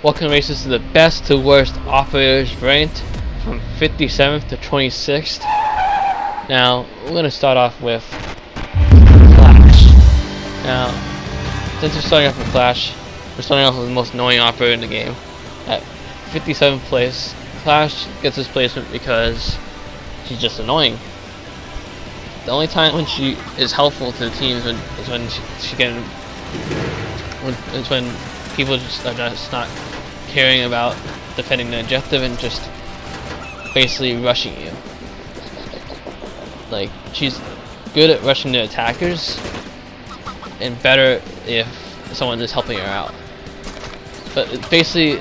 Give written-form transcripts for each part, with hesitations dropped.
Welcome races to the best to worst operators ranked from 57th to 26th. Now, we're going to start off with Clash. Now, since we're starting off with Clash, we're starting off with the most annoying operator in the game. At 57th place, Clash gets this placement because she's just annoying. The only time when she is helpful to the team is when people just are just not caring about defending the objective and just basically rushing you. Like, she's good at rushing the attackers and better if someone is helping her out. But it's basically,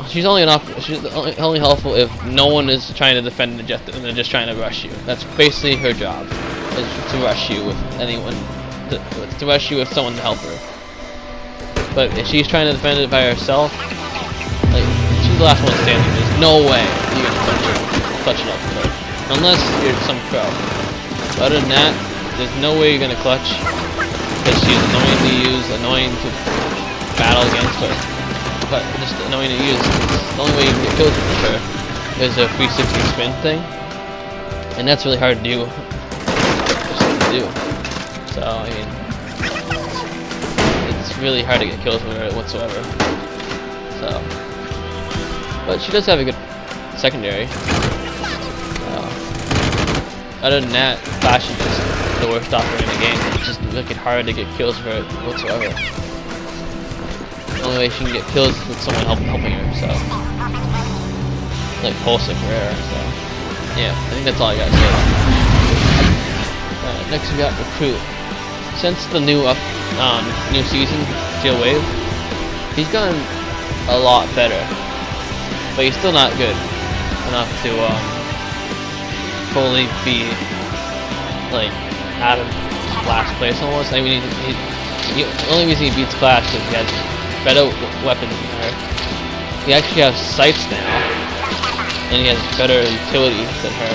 she's only helpful if no one is trying to defend the objective and they're just trying to rush you. That's basically her job, is to rush you with anyone, to rush you with someone to help her. But if she's trying to defend it by herself, like, she's the last one standing. There's no way you're gonna clutch it up with her, unless you're some pro. But other than that, there's no way you're gonna clutch, because she's annoying to use, annoying to battle against her, but just annoying to use. The only way you can get kills with her is a 360 spin thing, and that's really hard to do. So I mean, really hard to get kills with her whatsoever. So, but she does have a good secondary. Other than that, Flash is just the worst operator in the game. It's just making it hard to get kills with her whatsoever. The only way she can get kills is with someone helping her. So, like Pulse and Carrera. So, yeah, I think that's all I gotta say. Next we got Recruit. Since the new season, Steel Wave, he's gotten a lot better, but he's still not good enough to fully be like out of last place almost. I mean, the only reason he beats Clash is he has better weapons than her. He actually has sights now, and he has better utility than her,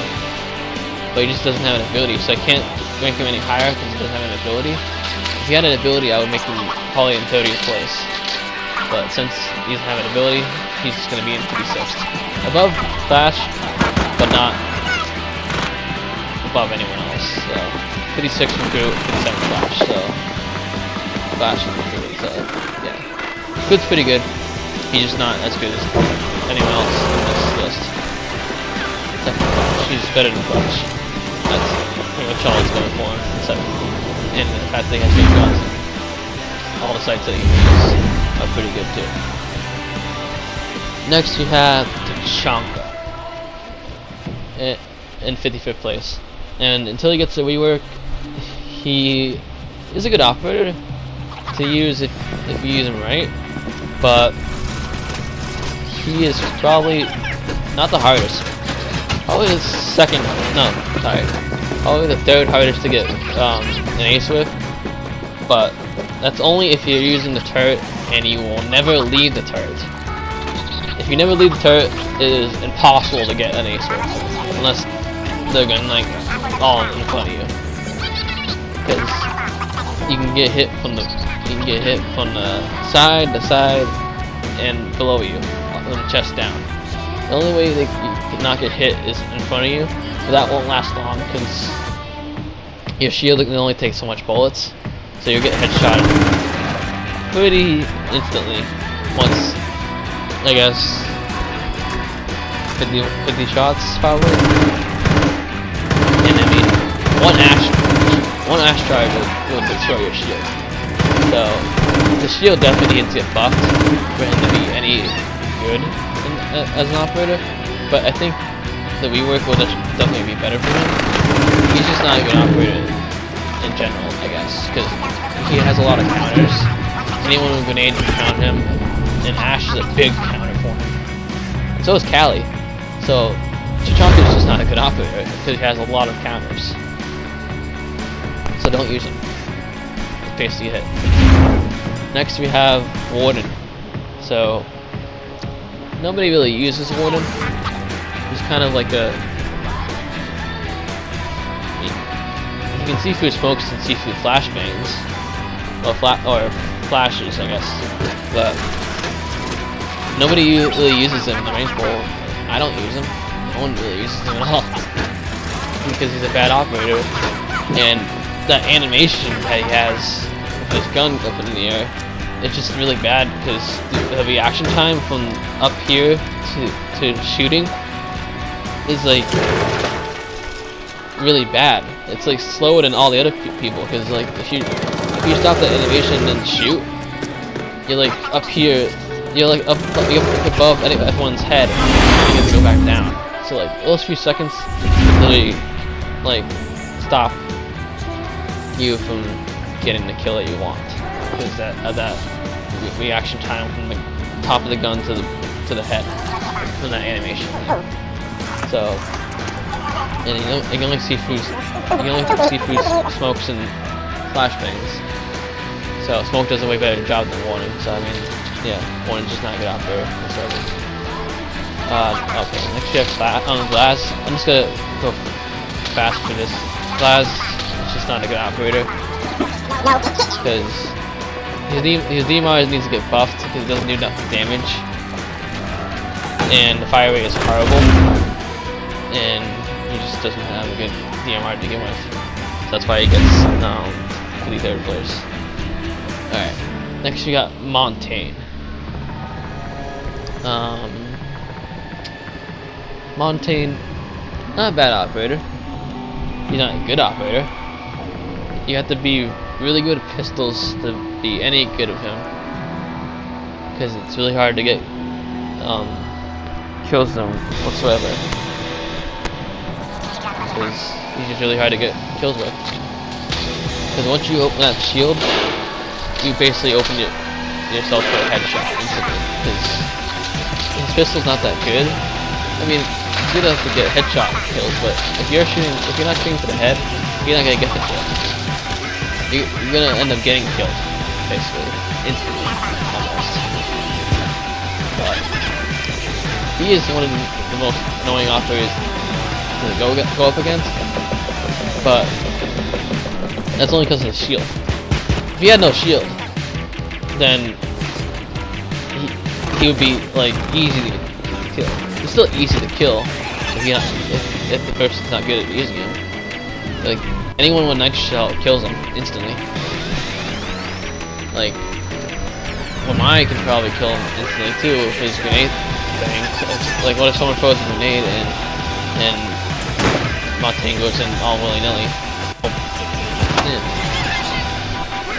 but he just doesn't have an ability, so I can't rank him any higher because he doesn't have an ability. If he had an ability, I would make him probably in 30th place. But since he doesn't have an ability, he's just going to be in 56th. Above Clash, but not above anyone else. So, 56 Recruit, 57 Clash. So, Clash is Recruit. So, yeah. Recruit's pretty good. He's just not as good as anyone else in this list. Except for Clash. He's better than Clash. That's pretty much all he's going for. And the fact that he has big guns, all the sights that he uses are pretty good too. Next we have Tachanka in 55th place, and until he gets the rework, he is a good operator to use if you use him right, but he is probably not the hardest. Probably the probably the third hardest to get an ace with, but that's only if you're using the turret and you will never leave the turret. If you never leave the turret, it is impossible to get an ace with, unless they're going like all in front of you, because you can get hit from the side, and below you, from the chest down. The only way that you cannot get hit is in front of you. But that won't last long because your shield can only take so much bullets, so you'll get headshotted pretty instantly. Once, I guess, 50 shots probably. And I mean, one ash charge will destroy your shield. So the shield definitely needs to get buffed for him to be any good as an operator. But I think the rework will definitely be better for him. He's just not a good operator in general, I guess, because he has a lot of counters. Anyone with grenades can counter him, and Ash is a big counter for him. And so is Callie. So Tachanka is just not a good operator because he has a lot of counters. So don't use him. It's basically it. Next we have Warden. So nobody really uses Warden. He's kind of like a... You can see through smokes and see through flashbangs. Well, or flashes, I guess. but nobody really uses him in the range bowl. I don't use him. No one really uses him at all because he's a bad operator, and that animation that he has with his gun up in the air, it's just really bad because the reaction time from up here to shooting is like really bad. It's like slower than all the other people because like if you stop the animation and shoot, you're like up here, you're like up above everyone's head, and you have to go back down. So like those few seconds literally like stop you from getting the kill that you want because that reaction time from the top of the gun to the head from that animation. So, and you can only see through smokes and flashbangs. So smoke does a way better job than warning. So I mean, yeah, warning's just not a good operator. Okay, next we have Glass. I'm just gonna go fast for this. Glass is just not a good operator because his DMR needs to get buffed because it doesn't do enough damage, and the fire rate is horrible, and he just doesn't have a good DMR to begin with. So that's why he gets to the third place. Alright, next we got Montaigne. Montaigne, not a bad operator. He's not a good operator. You have to be really good at pistols to be any good of him, because it's really hard to get kills them whatsoever. Because he's just really hard to get kills with. Because once you open that shield, you basically open yourself for a headshot instantly. Because his pistol's not that good. I mean, it's good enough to get headshot kills, but if you're not shooting for the head, you're not gonna get the kill. You're gonna end up getting killed, basically, instantly, almost. But he is one of the most annoying operators to go up against. But that's only because of the shield. If he had no shield, then he would be like easy to kill. It's still easy to kill if the person's not good at using him. Like anyone with night shell kills him instantly. Like Lamai can probably kill him instantly too with his grenade thing. So it's like what if someone throws a grenade and Montaigne goes in all willy-nilly. Yeah.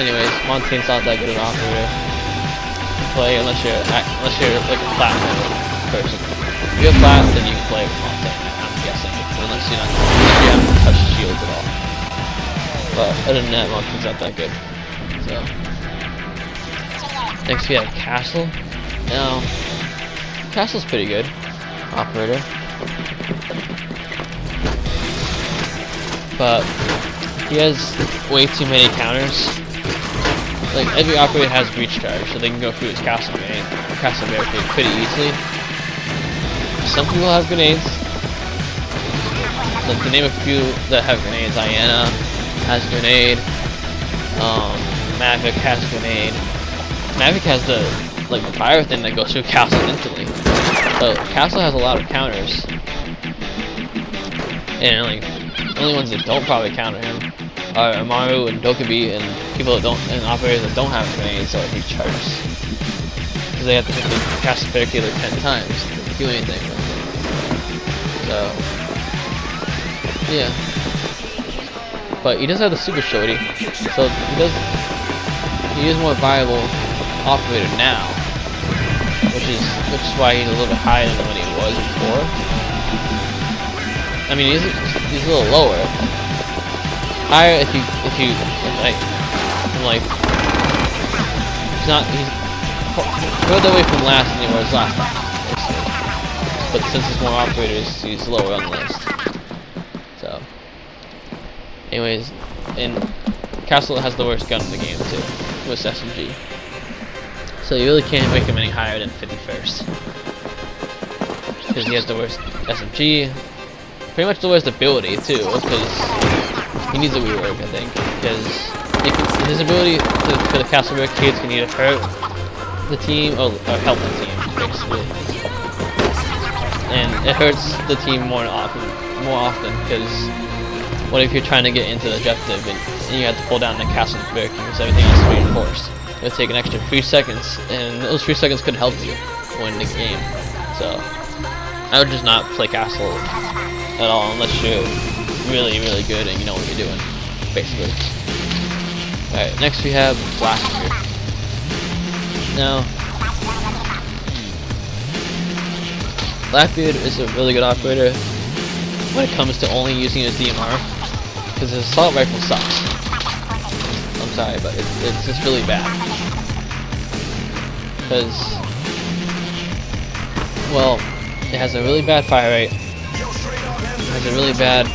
Anyways, Montaigne's not that good an operator to play unless you're like a platinum person. If you're flat, then you can play with Montaigne, I'm guessing, unless you haven't touched shields at all. But other than that, Montaigne's not that good. So next we have Castle. Now, Castle's pretty good operator, but he has way too many counters. Like every operator has breach charge, so they can go through his castle grenade or castle barricade pretty easily. Some people have grenades. Like to name a few that have grenades, Iana has grenade. Maverick has grenade. Maverick has the fire thing that goes through castle instantly. So castle has a lot of counters, and like the only ones that don't probably counter him are Amaru and Dokubi and people that don't, and operators that don't have grenades or breach charges, because they have to hit the castle barricade like 10 times to do anything with it. So yeah, but he does have the super shorty, so he is more viable operator now, which is why he's a little bit higher than what he was before. I mean, he's a little lower. Higher if you he's further away from last than he was last time, but since there's more operators, he's lower on the list. So anyways, and Castle has the worst gun in the game too, with SMG. So you really can't make him any higher than 51st. Because he has the worst SMG, pretty much the worst ability too, because he needs a rework, I think. Because his ability for the castle barricades can either hurt the team or help the team basically, and it hurts the team more often because what if you're trying to get into the objective and you have to pull down the castle brick because everything else is reinforced? It would take an extra 3 seconds, and those 3 seconds could help you win the game. So I would just not play castle at all unless you're really good and you know what you're doing, basically. Alright, next we have Blackbeard. Now, Blackbeard is a really good operator when it comes to only using his DMR, because his assault rifle sucks. I'm sorry, but it's just really bad. Because, well, it has a really bad fire rate, it has a really bad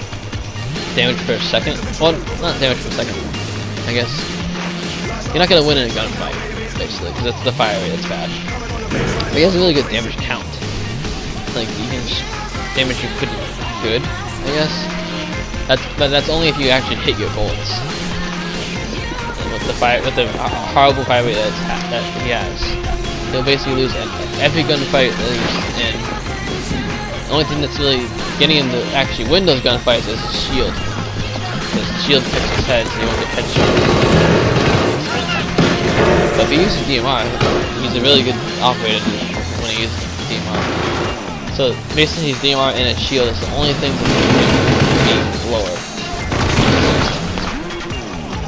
damage per second. Well, not damage per second, I guess. You're not going to win in a gunfight, basically, because it's the fire rate that's bad. But he has a really good damage count. Like, you can damage you pretty good, I guess. But that's only if you actually hit your bullets. And with the horrible fire rate that he has, he'll basically lose every gunfight that he's in. The only thing that's really getting him to actually win those gunfights is his shield. Because the shield protects his head, so he won't get headshots. But if he uses DMR, he's a really good operator when he uses DMR. So basically his DMR and his shield is the only thing that can make him lower.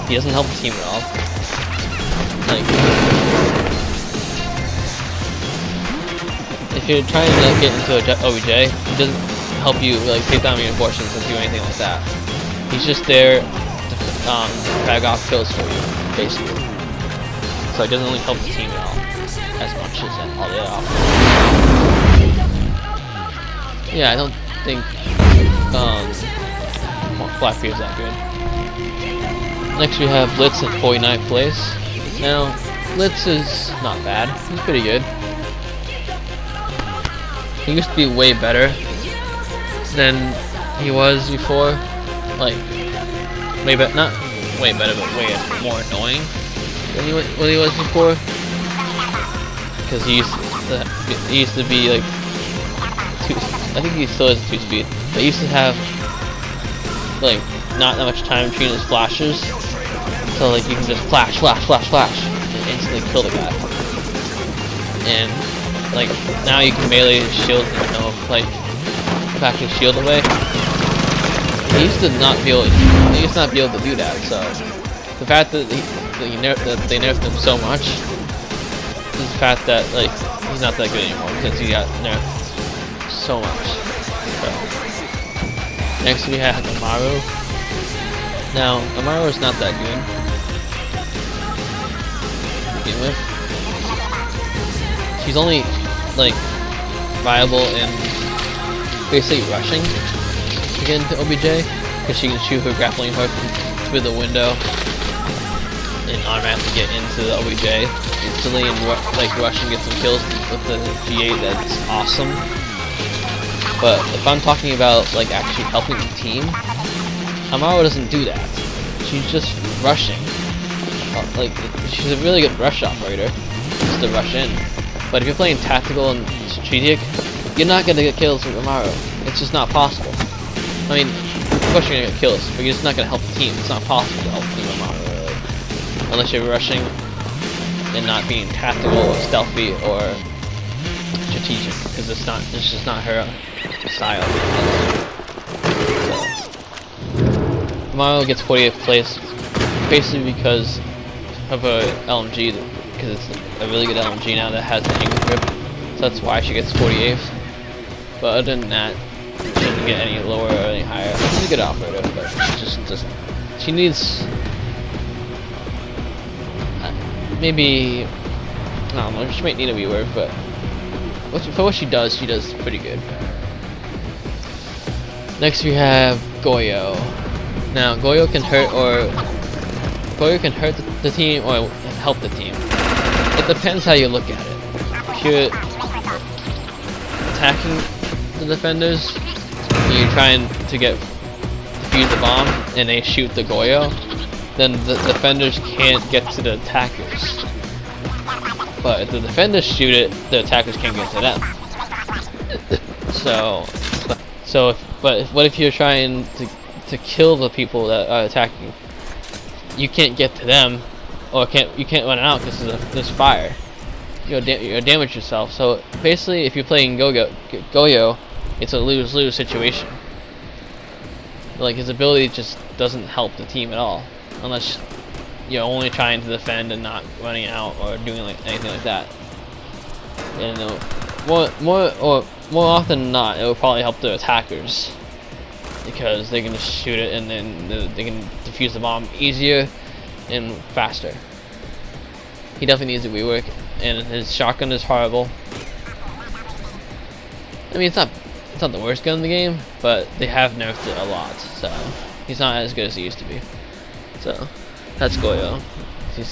He doesn't help the team at all. Like, if you're trying to get into a OBJ, he doesn't help you like take down reinforcements or do anything like that. He's just there to drag off kills for you, basically. So it doesn't really help the team at all, as much as all the other options. Yeah, I don't think Blackbeard's that good. Next we have Blitz at 49th place. Now, Blitz is not bad. He's pretty good. He used to be way better than he was before. Like, way better, not way better, but way more annoying than what he was before. Because he used to be like, I think he still has a 2-speed, but he used to have like not that much time between his flashes, so like you can just flash, and instantly kill the guy. And like now you can melee his shield and like back his shield away. He used to not be able to do that. So the fact that they nerfed him so much is the fact that like he's not that good anymore since he got nerfed so much. So, next we have Amaru. Now Amaru is not that good to begin with. She's only like viable in basically rushing to get into OBJ because she can shoot her grappling hook through the window and automatically get into the OBJ instantly and like rush and get some kills with the G8. That's awesome. But if I'm talking about like actually helping the team, Amaru doesn't do that. She's just rushing. Like she's a really good rush operator, just to rush in. But if you're playing tactical and strategic, you're not gonna get kills with Amaru. It's just not possible. I mean, of course you're gonna get kills, but you're just not gonna help the team. It's not possible to help the team with Amaru, really. Unless you're rushing and not being tactical or stealthy or strategic, because it's just not her style. So, Amaru gets 48th place basically because of her LMG, because it's a really good LMG now that has the angle grip, so that's why she gets 48th. But other than that, she doesn't get any lower or any higher. She's a good operator, but she just doesn't. She needs maybe, I don't know, she might need a rework, but for what she does pretty good. Next we have Goyo. Now Goyo can hurt the team or help the team. It depends how you look at it. If you're attacking the defenders and you're trying to defuse the bomb and they shoot the Goyo, then the defenders can't get to the attackers. But if the defenders shoot it, the attackers can't get to them. What if you're trying to kill the people that are attacking? You can't get to them, or you can't run out because there's fire. You'll damage yourself. So basically, if you're playing Goyo, it's a lose-lose situation. Like, his ability just doesn't help the team at all, unless you're only trying to defend and not running out or doing anything like that. And more often than not, it will probably help the attackers, because they can just shoot it and then they can defuse the bomb easier and faster. He definitely needs to rework, and his shotgun is horrible. I mean, it's not the worst gun in the game, but they have nerfed it a lot, so he's not as good as he used to be. So that's Goyo. He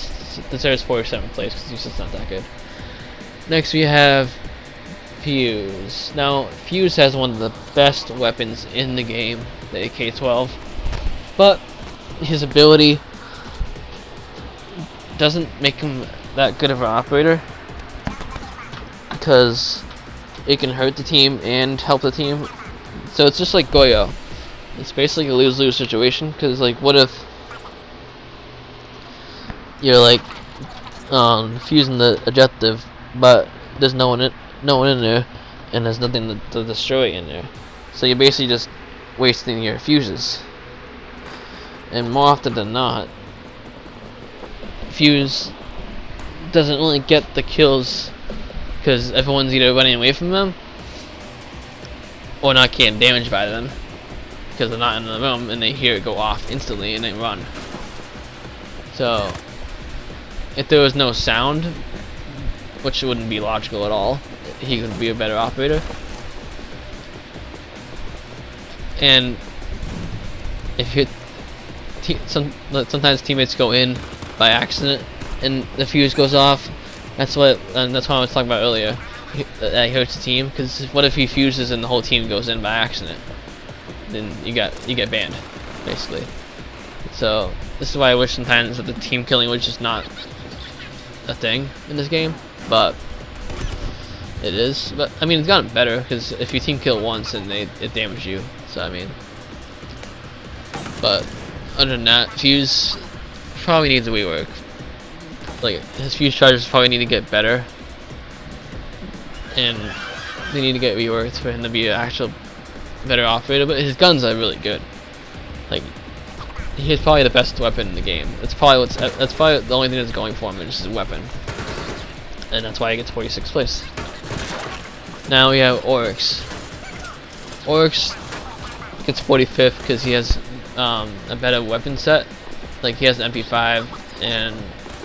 deserves 47th place because he's just not that good. Next we have Fuse. Now, Fuse has one of the best weapons in the game, the AK-12, but his ability doesn't make him that good of an operator, because it can hurt the team and help the team. So it's just like Goyo. It's basically a lose-lose situation, because like, what if you're like fusing the objective, but there's no one in there, and there's nothing to destroy in there. So you're basically just wasting your fuses. And more often than not, Fuse doesn't really get the kills because everyone's either running away from them or not getting damaged by them, because they're not in the room and they hear it go off instantly and they run. So if there was no sound, which wouldn't be logical at all, he would be a better operator. And if you sometimes teammates go in by accident and the fuse goes off, that's what I was talking about earlier. That hurts the team, because what if he fuses and the whole team goes in by accident? Then you get banned, basically. So this is why I wish sometimes that the team killing was just not a thing in this game, but it is. But I mean, it's gotten better, because if you team kill once and it damages you. So I mean, but other than that, Fuse probably needs a rework. Like, his fuse charges probably need to get better, and they need to get reworked for him to be an actual better operator. But his guns are really good. Like, he's probably the best weapon in the game. That's probably the only thing that's going for him, is his weapon, and that's why he gets 46th place. Now we have Oryx. Oryx gets 45th because he has a better weapon set. Like, he has an MP5, and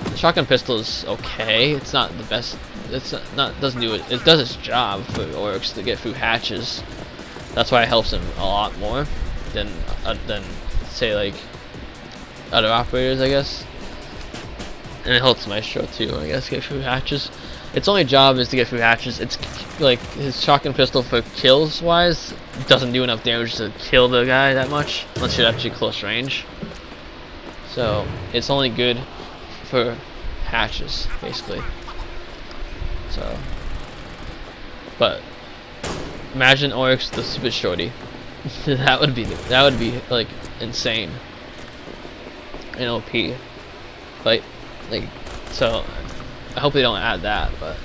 the shotgun pistol is okay. It's not the best. It's not doesn't do it. It does its job for Oryx to get through hatches. That's why it helps him a lot more than say like other operators, I guess. And it helps Maestro too, I guess, get through hatches. Its only job is to get through hatches. It's like his shotgun pistol for kills wise doesn't do enough damage to kill the guy that much unless you're actually close range. So it's only good for hatches, basically. So, but imagine Oryx the super shorty. that would be like insane in OP. Like so. I hope they don't add that, but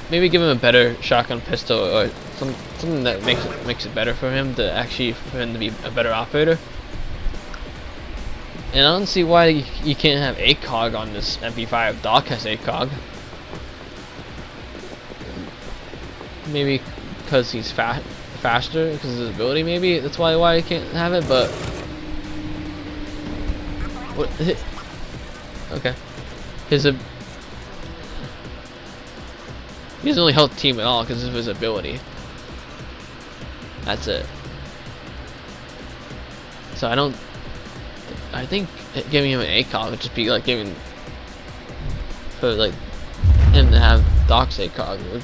maybe give him a better shotgun pistol or something that makes it better for him to be a better operator. And I don't see why you can't have ACOG on this MP5. Doc has ACOG. Maybe because he's faster, because of his ability. Maybe that's why he can't have it. But what? Okay. He doesn't really help the team at all because of his ability. That's it. So I think giving him an ACOG would just be like giving for like him to have Doc's ACOG.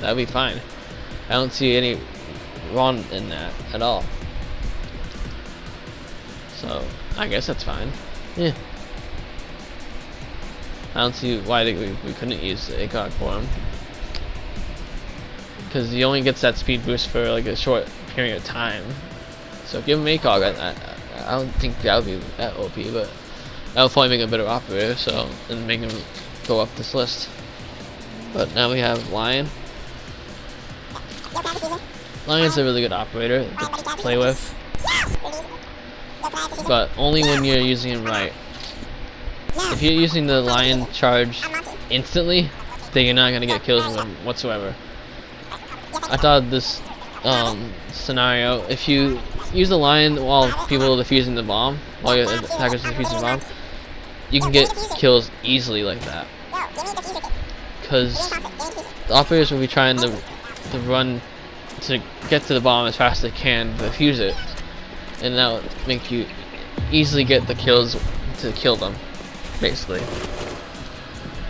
That'd be fine. I don't see any wrong in that at all. So I guess that's fine. Yeah. I don't see why we couldn't use the ACOG for him. Because he only gets that speed boost for like a short period of time. So give him ACOG. I don't think that would be that OP, but that would probably make him a better operator, so, and make him go up this list. But now we have Lion. Lion's a really good operator to play with, but only when you're using him right. If you're using the Lion charge instantly, then you're not going to get kills with him whatsoever. I thought this scenario, if you use the Lion while people are defusing the bomb, while your attackers are defusing the bomb, you can get kills easily like that. Because the operators will be trying to run to get to the bomb as fast as they can to defuse it, and that will make you easily get the kills to kill them, basically.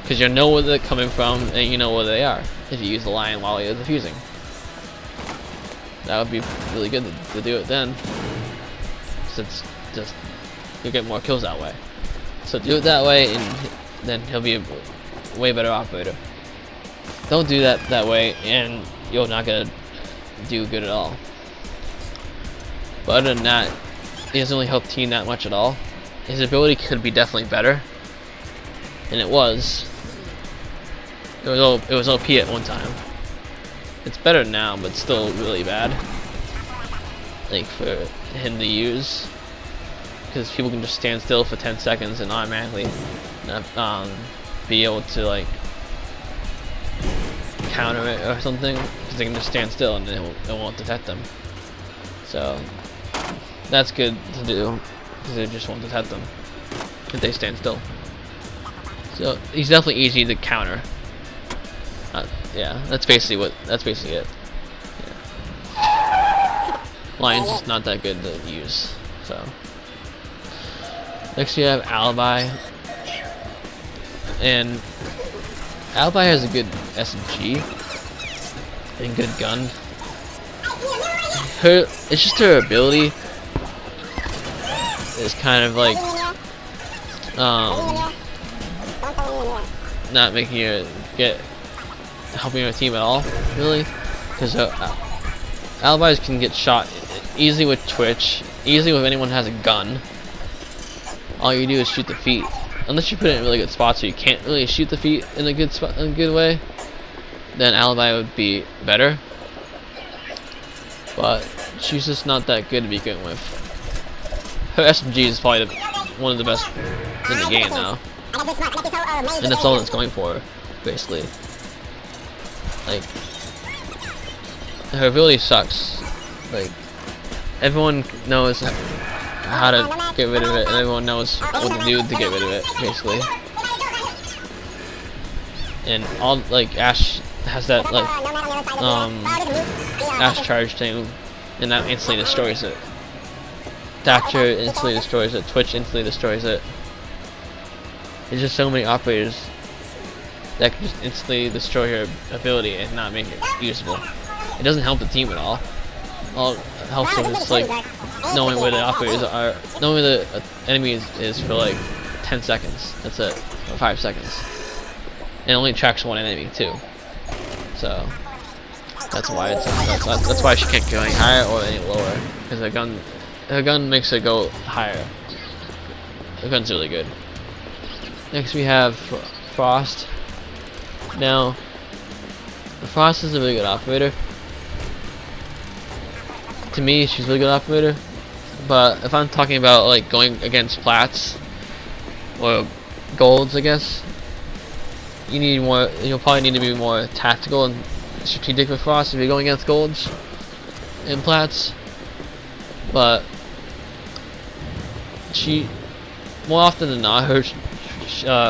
Because you know where they're coming from and you know where they are if you use the Lion while you're defusing. That would be really good to do it then, since just you'll get more kills that way. So do it that way, and then he'll be a way better operator. Don't do that way, and you're not gonna do good at all. But other than that, he doesn't really help team that much at all. His ability could be definitely better, and it was. It was OP at one time. It's better now, but still really bad. Like for him to use, because people can just stand still for 10 seconds and automatically be able to like counter it or something, because they can just stand still and it won't detect them. So that's good to do, because it just won't detect them if they stand still. So he's definitely easy to counter. Yeah, that's basically it. Yeah. Lion's just not that good to use. So next we have Alibi, and Alibi has a good SMG and good gun. It's just her ability is kind of like not making her helping her team at all, really, because Alibis can get shot easily with Twitch, easily with anyone who has a gun. All you do is shoot the feet, unless you put it in really good spots, so you can't really shoot the feet in a good spot, in a good way. Then Alibi would be better, but she's just not that good to begin with. Her SMG is probably one of the best in the game now, and that's all it's going for, basically. Like, her ability sucks. Like, everyone knows how to get rid of it, and everyone knows what to do to get rid of it, basically. And all, like, Ash has that, like, Ash charge thing, and that instantly destroys it. Thatcher instantly destroys it. Twitch instantly destroys it. There's just so many operators that can just instantly destroy her ability and not make it usable. It doesn't help the team at all. All it helps them is like knowing where the operators are, knowing where the enemy is for like 10 seconds. That's it, or 5 seconds. And it only tracks one enemy too. So that's why that's why she can't go any higher or any lower, because her gun makes her go higher. Her gun's really good. Next we have Frost. Now, Frost is a really good operator. To me, she's a really good operator. But if I'm talking about like going against plats or golds, I guess you need more. You'll probably need to be more tactical and strategic with Frost if you're going against golds and plats. But she, more often than not, her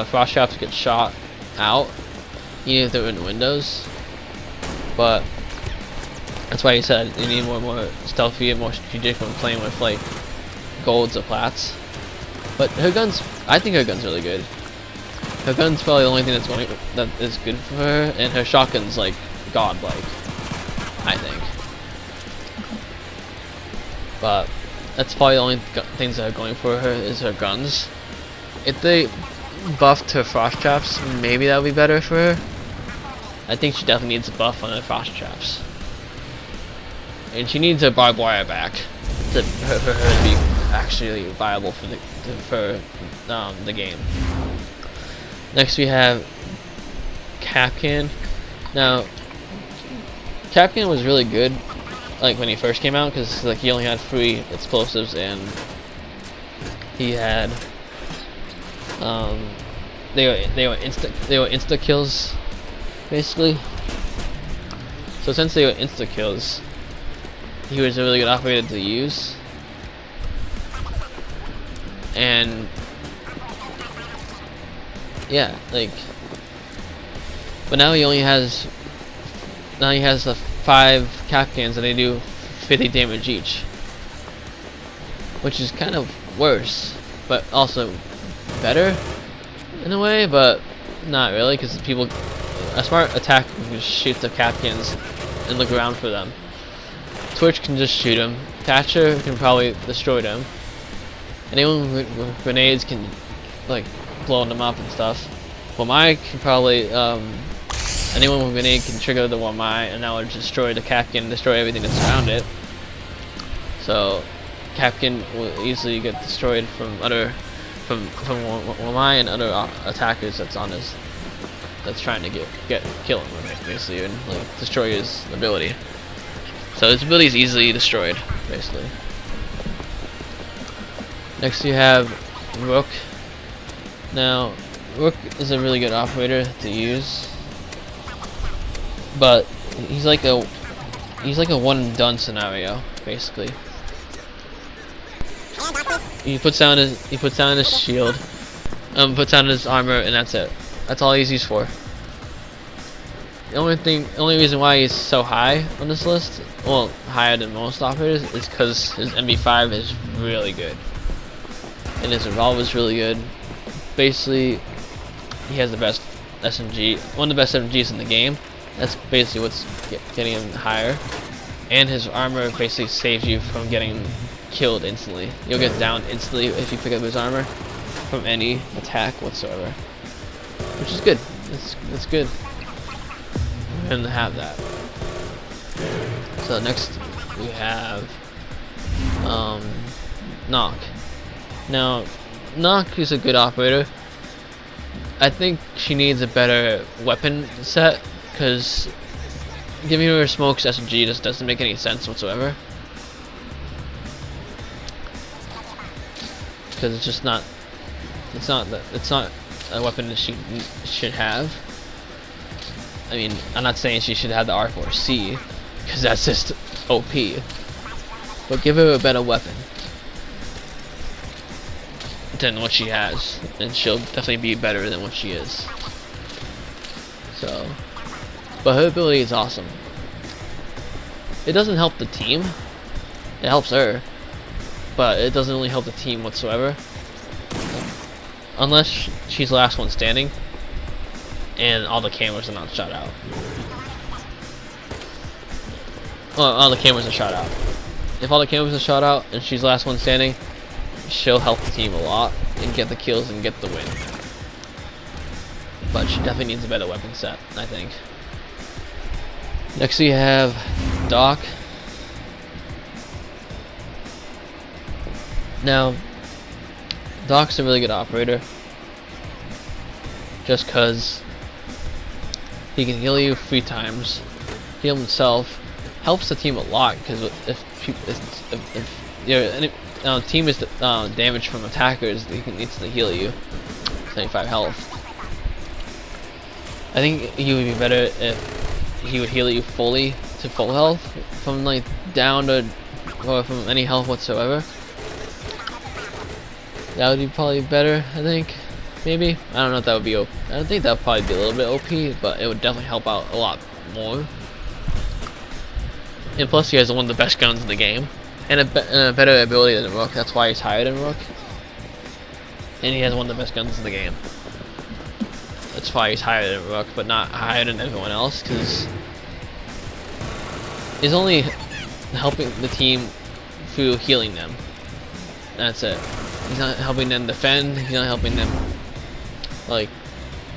Frost traps get shot out, even if they're in the windows. But that's why you said you need more stealthy and more strategic when playing with like golds or plats. But her guns, I think her gun's really good. Her gun's probably the only thing that is good for her, and her shotgun's like godlike, I think. But that's probably the only things that are going for her is her guns. If they buffed her frost traps, maybe that would be better for her. I think she definitely needs a buff on her frost traps. And she needs her barbed wire back for her to be actually viable for the game. Next we have Capcan. Now, Capcan was really good, like when he first came out, because like he only had 3 explosives and he had they were insta kills basically. So since they were insta kills, he was a really good operator to use. And yeah, like, but now he has the 5 Capcans and they do 50 damage each, which is kind of worse, but also better in a way, but not really, because a smart attacker can just shoot the Capcans and look around for them. Twitch can just shoot them. Thatcher can probably destroy them. Anyone with grenades can like blow them up and stuff. Wamai can probably anyone with a grenade can trigger the Wamai and that would destroy the Capcan and destroy everything that's around it. So Capcan will easily get destroyed from Wamai and other attackers that's trying to kill him basically, and like destroy his ability. So his ability is easily destroyed basically. Next you have Rook. Now Rook is a really good operator to use, but he's like a one and done scenario basically. He puts down his shield, puts down his armor, and that's it. That's all he's used for. The only reason why he's so high on this list, well, higher than most operators, is because his MB5 is really good, and his revolver is really good. Basically, he has the best SMG, one of the best SMGs in the game. That's basically what's getting him higher. And his armor basically saves you from getting killed instantly. You'll get downed instantly if you pick up his armor from any attack whatsoever, which is good. It's good for him to have that. So next we have Knock. Now Knock is a good operator. I think she needs a better weapon set, because giving her smokes SMG just doesn't make any sense whatsoever. Because it's not a weapon that she should have. I mean, I'm not saying she should have the R4C, because that's just OP. But give her a better weapon than what she has, and she'll definitely be better than what she is. So, but her ability is awesome. It doesn't help the team. It helps her, but it doesn't really help the team whatsoever. Unless she's the last one standing, and all the cameras are not shot out. Well, all the cameras are shot out. If all the cameras are shot out and she's the last one standing, she'll help the team a lot and get the kills and get the win. But she definitely needs a better weapon set, I think. Next we have Doc. Now, Doc's a really good operator, just because he can heal you 3 times, heal himself, helps the team a lot, because if your team is damaged from attackers, he can instantly heal you 75 health. I think he would be better if he would heal you fully to full health, from like down to, or from any health whatsoever. That would be probably better, I think. Maybe. I don't know if that would be OP. I don't think that would probably be a little bit OP, but it would definitely help out a lot more. And plus he has one of the best guns in the game, and a better ability than Rook. That's why he's higher than Rook. And he has one of the best guns in the game. That's why he's higher than Rook, but not higher than everyone else, because he's only helping the team through healing them. That's it. He's not helping them defend, he's not helping them Like,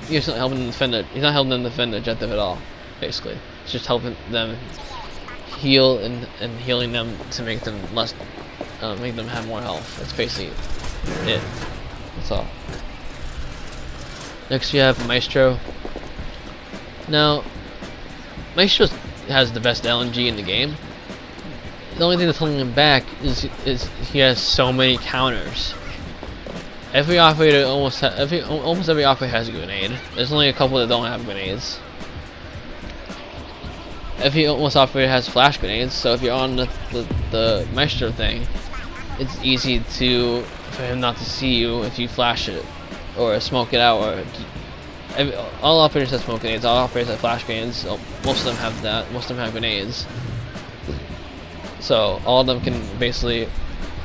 he's not helping them defend it. He's not helping them defend the objective at all. Basically, it's just helping them heal and healing them to make them less, make them have more health. That's basically it. That's all. Next, we have Maestro. Now, Maestro has the best LNG in the game. The only thing that's holding him back is he has so many counters. Every operator almost every operator has a grenade. There's only a couple that don't have grenades. Almost operator has flash grenades. So if you're on the Maestro thing, it's easy for him not to see you if you flash it or smoke it out. Or all operators have smoke grenades. All operators have flash grenades. Most of them have that. Most of them have grenades. So all of them can basically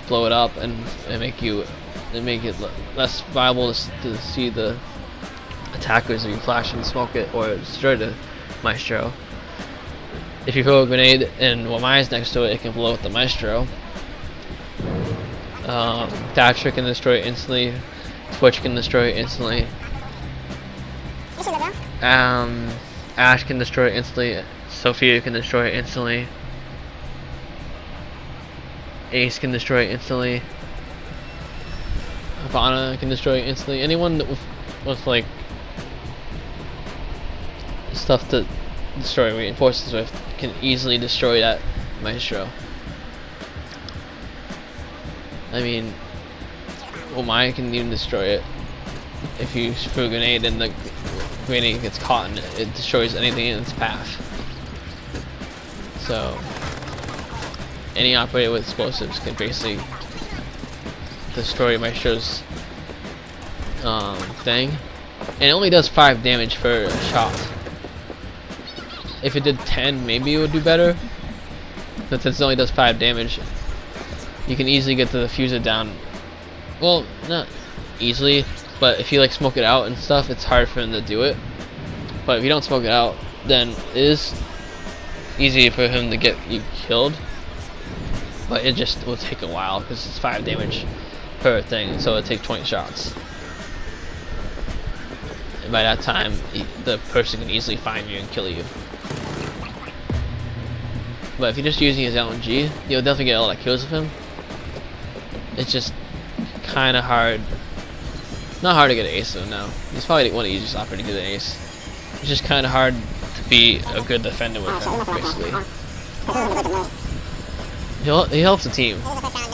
blow it up and make it less viable to see the attackers if you flash and smoke it or destroy the Maestro. If you throw a grenade and Wamai is next to it, it can blow up the Maestro. Thatcher can destroy it instantly. Twitch can destroy it instantly. Ash can destroy it instantly. Sophia can destroy it instantly. Ace can destroy it instantly. Havana can destroy it instantly. Anyone that with like stuff to destroy reinforcements with can easily destroy that Maestro. I mean, Omai can even destroy it. If you throw a grenade and the grenade gets caught and it destroys anything in its path. So any operator with explosives can basically destroy Maestro's thing. And it only does 5 damage per shot. If it did 10, maybe it would do better. But since it only does 5 damage, you can easily get the diffuser down. Well, not easily, but if you like smoke it out and stuff, it's hard for him to do it. But if you don't smoke it out, then it is easy for him to get you killed. But it just will take a while because it's 5 damage per thing, so it'll take 20 shots. And by that time, the person can easily find you and kill you. But if you're just using his LNG, you'll definitely get a lot of kills with him. It's just kind of hard. Not hard to get an ace though. No, he's probably one of the easiest operators to get an ace. It's just kind of hard to be a good defender with him, basically. He helps the team.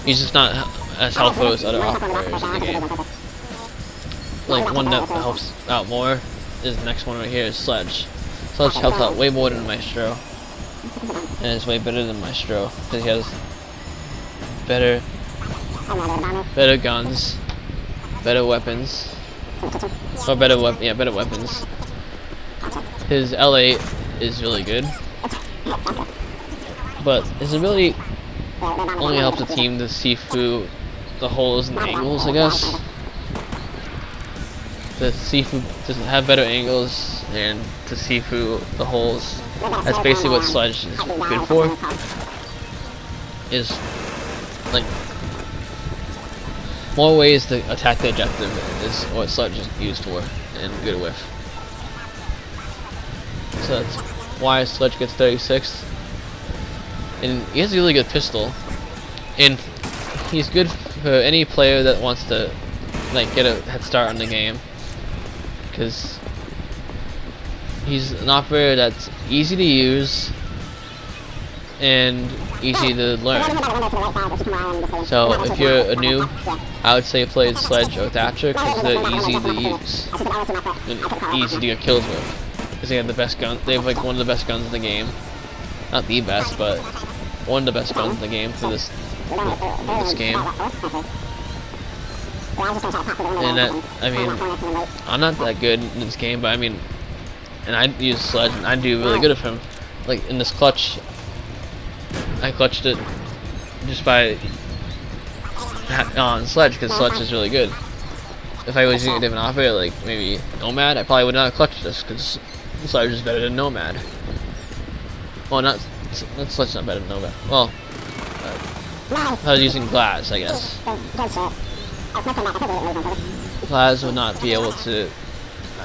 He's just not as helpful as other operators in the game. Like one that helps out more is the next one right here is Sledge. Sledge helps out way more than Maestro, and is way better than Maestro because he has better guns, better weapons, or better weapons. His L8 is really good, but his ability only helps the team to see through the holes and angles, I guess. To see through, to have better angles and to see through the holes. That's basically what Sledge is good for. Is like more ways to attack the objective is what Sledge is used for and good with. So that's why Sledge gets 36. And he has a really good pistol, and he's good for any player that wants to like get a head start on the game, because he's an operator that's easy to use and easy to learn. So if you're a noob, I would say play Sledge or Thatcher because they're easy to use and easy to get kills with, because they have the best gun. They have like one of the best guns in the game. Not the best, but one of the best guns in the game for this game. And I mean, I'm not that good in this game, but I mean, and I use Sledge, and I do really good with him. Like in this clutch, I clutched it just by on Sledge, because Sledge is really good. If I was using a different operator, like maybe Nomad, I probably would not have clutched this, because Sledge is better than Nomad. Well, not Sledge, not better than Nomad. Well, I was using Glass, I guess. Glass would not be able to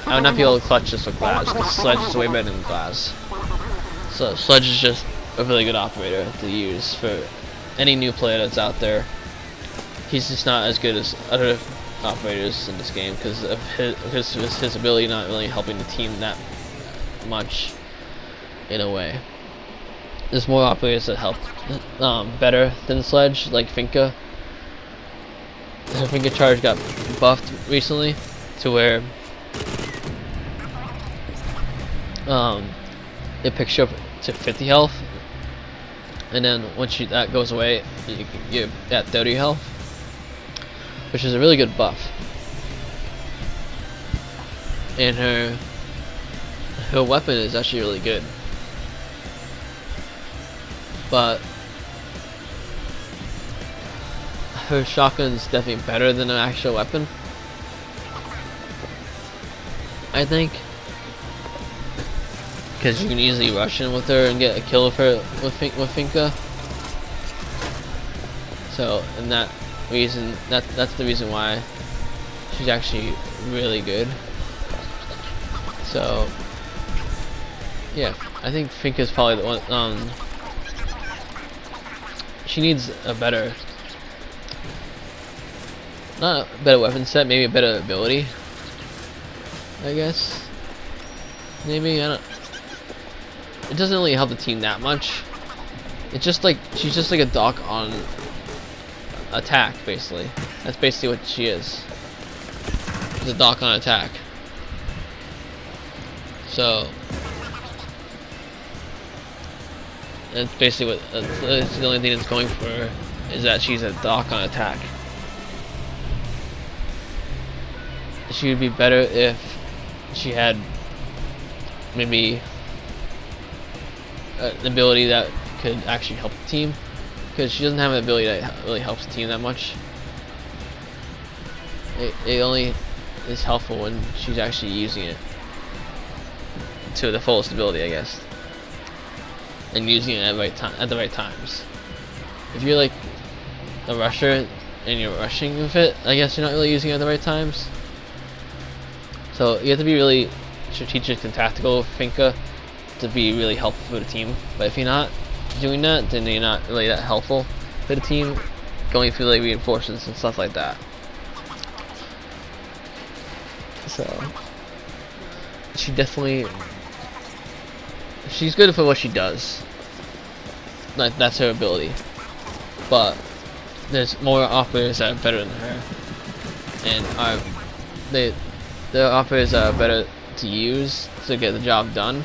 I would not be able to clutch this with Glass, because Sledge is way better than Glass. So Sledge is just a really good operator to use for any new player that's out there. He's just not as good as other operators in this game because of his ability not really helping the team that much in a way. There's more operators that help better than Sledge, like Finka. Her Finka charge got buffed recently to where it picks you up to 50 health, and then once that goes away, you're at 30 health, which is a really good buff. And her weapon is actually really good, but her shotgun is definitely better than an actual weapon, I think, because you can easily rush in with her and get a kill with her with Finka. So, and that's the reason why she's actually really good. So, yeah, I think Finka's probably the one. She needs a better, not a better weapon set, maybe a better ability, I guess. Maybe, I don't. It doesn't really help the team that much. It's just like she's just like a doc on attack, basically. That's basically what she is. She's a doc on attack. So that's basically what. That's the only thing that's going for her, is that she's a doc on attack. She would be better if she had maybe an ability that could actually help the team, because she doesn't have an ability that really helps the team that much. It only is helpful when she's actually using it to the fullest ability, I guess, and using it at the right times. If you're like a rusher and you're rushing with it, I guess you're not really using it at the right times. So you have to be really strategic and tactical with Finka to be really helpful for the team. But if you're not doing that, then you're not really that helpful for the team, going through like reinforcements and stuff like that. So she's good for what she does. Like, that's her ability. But there's more operators that are better than her, and the operators that are better to use to get the job done.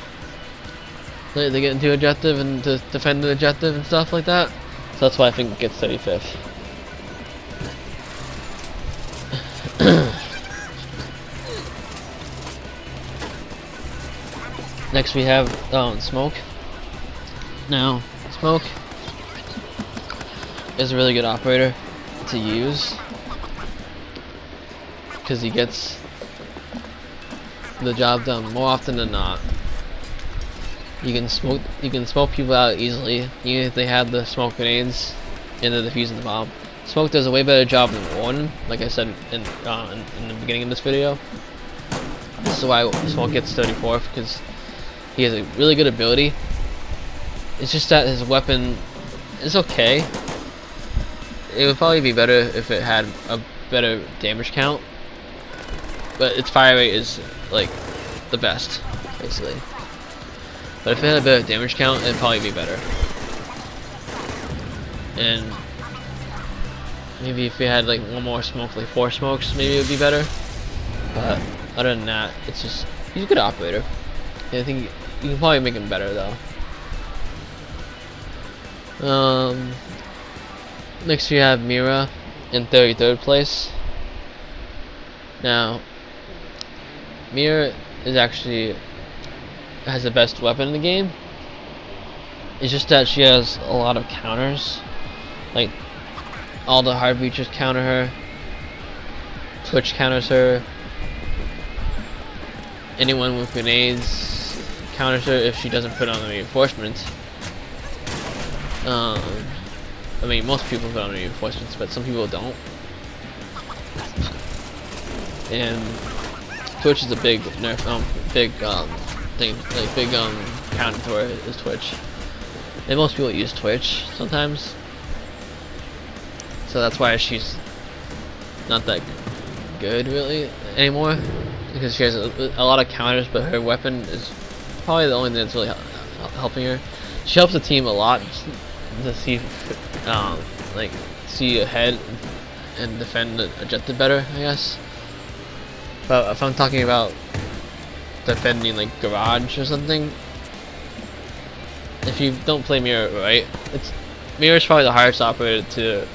They get into objective and to defend the objective and stuff like that. So that's why I think it gets 35th. Next we have Smoke. Now, Smoke is a really good operator to use because he gets the job done more often than not. You can smoke people out easily, even if they have the smoke grenades and the defusing the bomb. Smoke does a way better job than Warden, like I said in the beginning of this video. This is why Smoke gets 34th, because he has a really good ability. It's just that his weapon is okay. It would probably be better if it had a better damage count, but its fire rate is like the best, basically. But if it had a better damage count, it'd probably be better. And maybe if it had like one more smoke, like 4 smokes, maybe it would be better. But other than that, it's just, he's a good operator. And I think you can probably make him better though. Next we have Mira in 33rd place. Now, Mira is actually has the best weapon in the game. It's just that she has a lot of counters. Like, all the hard breaches counter her, Twitch counters her, anyone with grenades counters her if she doesn't put on the reinforcements. I mean, most people put on the reinforcements, but some people don't. And Twitch is a big nerf, big thing, like big counter for it is Twitch. And most people use Twitch sometimes, so that's why she's not that good really anymore, because she has a lot of counters, but her weapon is probably the only thing that's really helping her. She helps the team a lot to see, like, see ahead and defend the objective better, I guess. But if I'm talking about defending like garage or something, if you don't play Mirror right, Mirror is probably the hardest operator to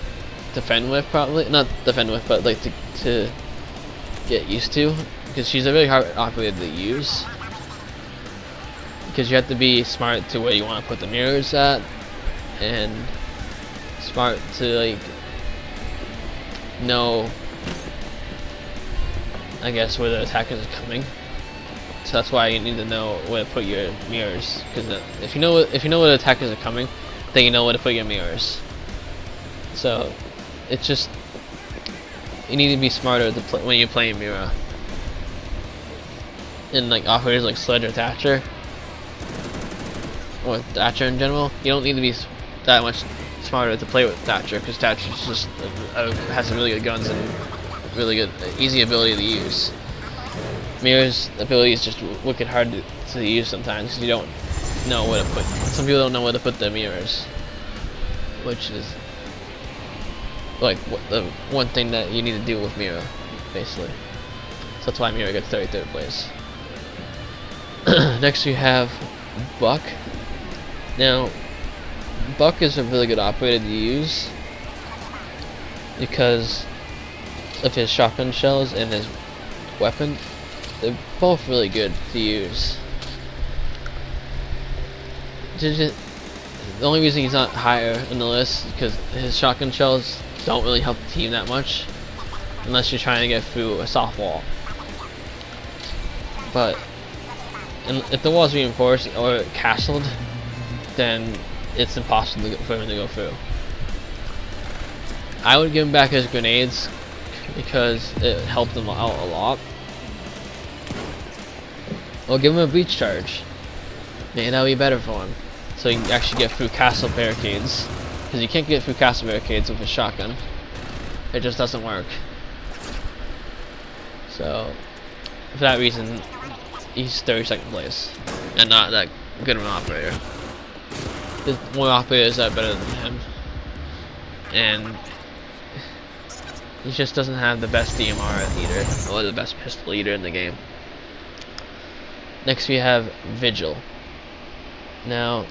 defend with, probably not defend with, but like to get used to, because she's a really hard operator to use, because you have to be smart to where you want to put the mirrors at, and smart to like know, I guess, where the attackers are coming. So that's why you need to know where to put your mirrors, because if you know where the attackers are coming, then you know where to put your mirrors. So it's just, you need to be smarter to play when you're playing Mirror. And like operators like Sledge or Thatcher, or Thatcher in general, you don't need to be that much smarter to play with Thatcher, because Thatcher just has some really good guns and really good, easy ability to use. Mirror's ability is just wicked hard to use sometimes, because you don't know where to put. Some people don't know where to put their mirrors, which is like the one thing that you need to do with Mirror, basically. So that's why Mirror gets 33rd place. Next we have Buck. Now, Buck is a really good operator to use because of his shotgun shells and his weapon. They're both really good to use. The only reason he's not higher in the list is because his shotgun shells don't really help the team that much, unless you're trying to get through a soft wall. But if the wall's reinforced or castled, then it's impossible for him to go through. I would give him back his grenades because it helped him out a lot. Or give him a breach charge. Maybe that would be better for him, so he can actually get through castle barricades. Because you can't get through castle barricades with a shotgun. It just doesn't work. So, for that reason, he's 32nd place, and not that good of an operator. There's more operators that are better than him, and he just doesn't have the best DMR leader, or the best pistol leader in the game. Next we have Vigil. Now,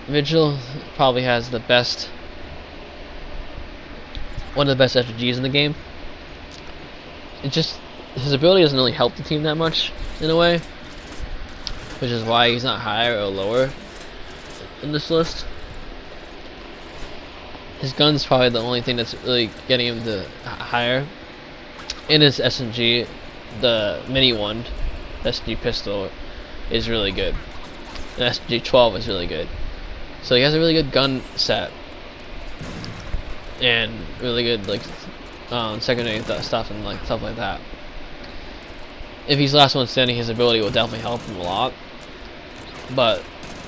Vigil probably has the best, one of the best SMGs in the game. It just, his ability doesn't really help the team that much, in a way, which is why he's not higher or lower in this list. His gun's probably the only thing that's really getting him to higher. In his SMG, the mini one, SMG pistol, is really good. The SMG 12 is really good. So he has a really good gun set, and really good like secondary stuff and like stuff like that. If he's the last one standing, his ability will definitely help him a lot. But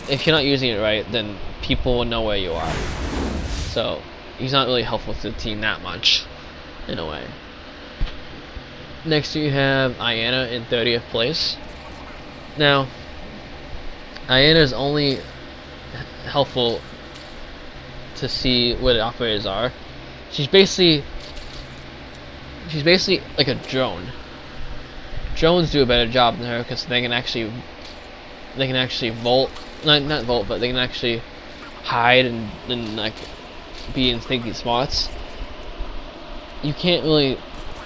if you're not using it right, then people will know where you are. So he's not really helpful to the team that much, in a way. Next you have Iana in 30th place. Now, Iana is only helpful to see where the operators are. She's basically like a drone. Drones do a better job than her because they can actually vault, not vault, but they can actually hide and like be in sneaky spots. You can't really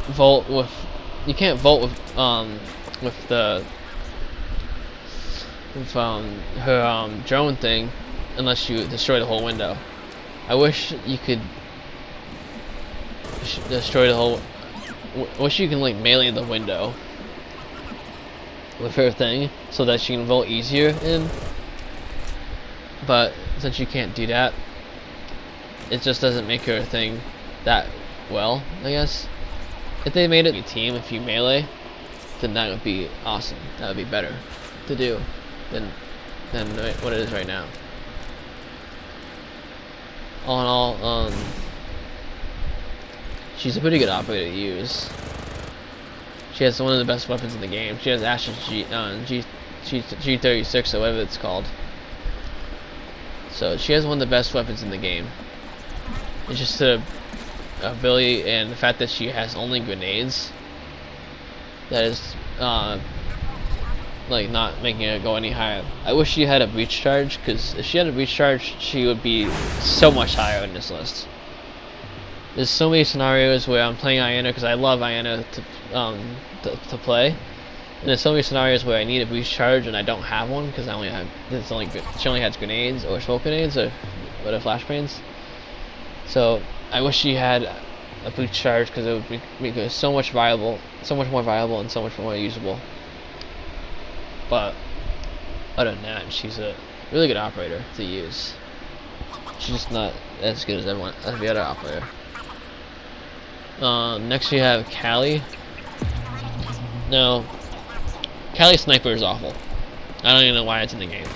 vault with her drone thing unless you destroy the whole window. I wish you could destroy the whole. Wish you can like melee the window with her thing so that she can vault easier in. But since you can't do that, it just doesn't make her thing that well, I guess. If they made it a team, if you melee, then that would be awesome. That would be better to do than what it is right now. All in all, she's a pretty good operator to use. She has one of the best weapons in the game. She has Ash's G36 or whatever it's called. So she has one of the best weapons in the game. It's just the ability and the fact that she has only grenades that is like not making it go any higher. I wish she had a breach charge, because if she had a breach charge, she would be so much higher in this list. There's so many scenarios where I'm playing Iana because I love Iana to play, and there's so many scenarios where I need a breach charge and I don't have one because she only has grenades or smoke grenades or flashbangs. So I wish she had a breach charge, because it would make her so much more viable and so much more usable. But other than that, she's a really good operator to use. She's just not as good as every other operator. Next we have Callie. Now, Callie's sniper is awful. I don't even know why it's in the game.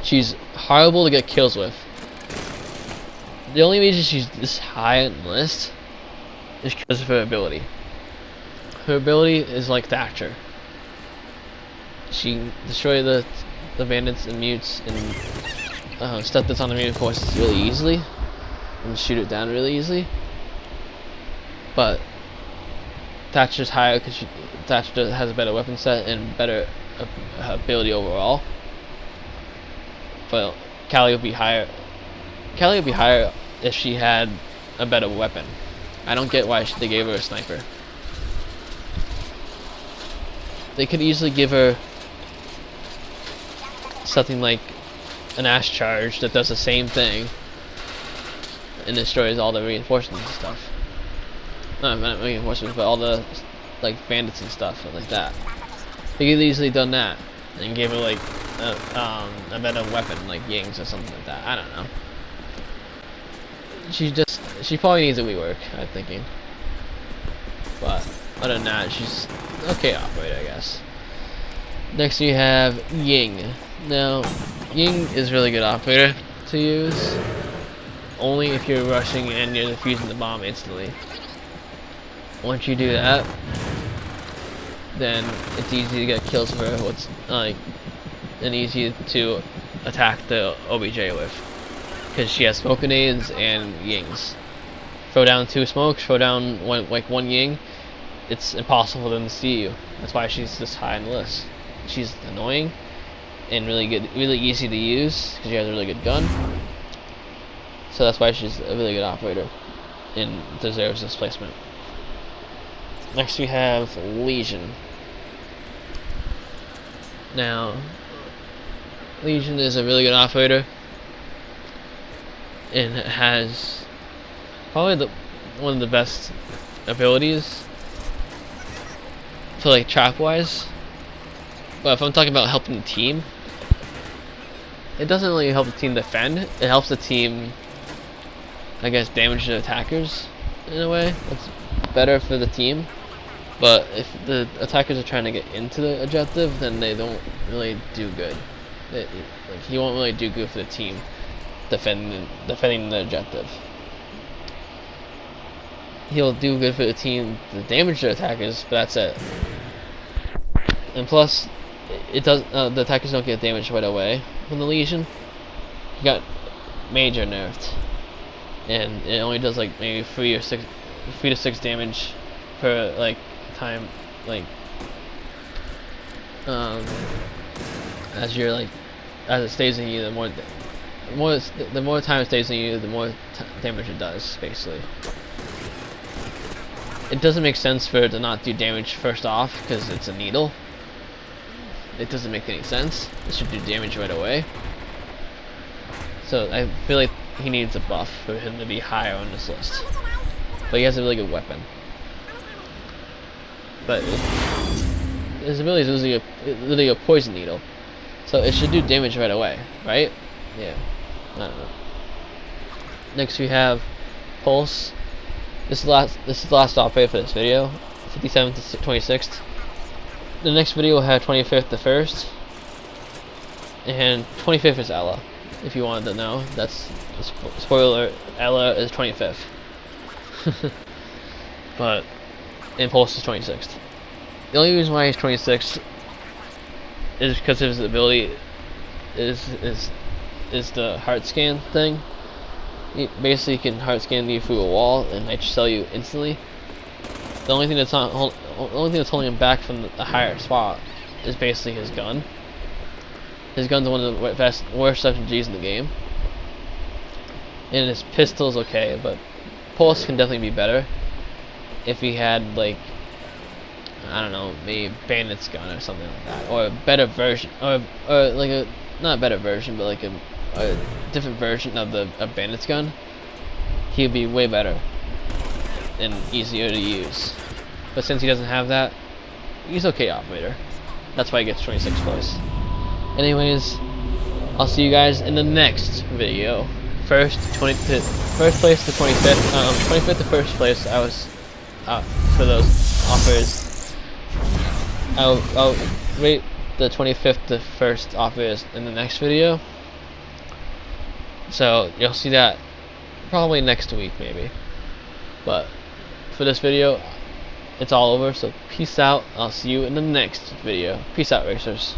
She's horrible to get kills with. The only reason she's this high on the list is because of her ability. Her ability is like Thatcher. She destroys the bandits and mutes and stuff that's on the mute force really easily, and shoot it down really easily. But Thatcher's higher because Thatcher has a better weapon set and better ability overall. But Callie would be higher. Callie would be higher if she had a better weapon. I don't get why they gave her a sniper. They could easily give her something like an Ash charge that does the same thing and destroys all the reinforcements and stuff. Not reinforcements, but all the like bandits and stuff like that. They could easily done that and gave her like a better weapon, like Ying's or something like that. I don't know. She probably needs a rework, I'm thinking. But other than that, she's okay operator, I guess. Next we have Ying. Now, Ying is really good operator to use, only if you're rushing and you're defusing the bomb instantly. Once you do that, then it's easy to get kills for what's and easy to attack the OBJ with, because she has smoke grenades and Yings. Throw down 2 smokes, throw down one Ying, it's impossible for them to see you. That's why she's this high on the list. She's annoying and really easy to use because she has a really good gun. So that's why she's a really good operator and deserves this placement. Next we have Legion. Now, Legion is a really good operator and has probably one of the best abilities for like trap wise. But if I'm talking about helping the team, it doesn't really help the team defend. It helps the team, I guess, damage the attackers in a way. It's better for the team. But if the attackers are trying to get into the objective, then they don't really do good. He won't really do good for the team defending the objective. He'll do good for the team to damage the attackers, but that's it. And plus, the attackers don't get damaged right away from the Legion. He got major nerfed, and it only does like maybe 3 to 6 damage per like time, like as it stays in you, the more time it stays in you, the more damage it does, basically. It doesn't make sense for it to not do damage first off because it's a needle. It doesn't make any sense. It should do damage right away. So I feel like he needs a buff for him to be higher on this list. But he has a really good weapon. But his ability is literally a poison needle. So it should do damage right away, right? Yeah. I don't know. Next we have Pulse. This is the last operator for this video. 57th to 26th. The next video will have 25th to 1st, and 25th is Ella. If you wanted to know, that's spoiler. Ella is 25th, but Impulse is 26th. The only reason why he's 26th is because of his ability is the heart scan thing. He basically can heart scan you through a wall and nitro cell you instantly. The only thing that's holding him back from the higher spot is basically his gun. His gun's one of the worst SMGs in the game, and his pistol's okay, but Pulse can definitely be better if he had, like, I don't know, maybe Bandit's gun or something like that, or a better version, or like a not a better version, but like a different version of Bandit's gun. He'd be way better and easier to use. But since he doesn't have that, he's okay operator. That's why he gets 26th place. Anyways, I'll see you guys in the next video. First place to 25th, 25th to first place. I was for those offers. I'll rate the 25th to first offers in the next video. So you'll see that probably next week, maybe. But for this video, it's all over. So peace out. I'll see you in the next video. Peace out, racers.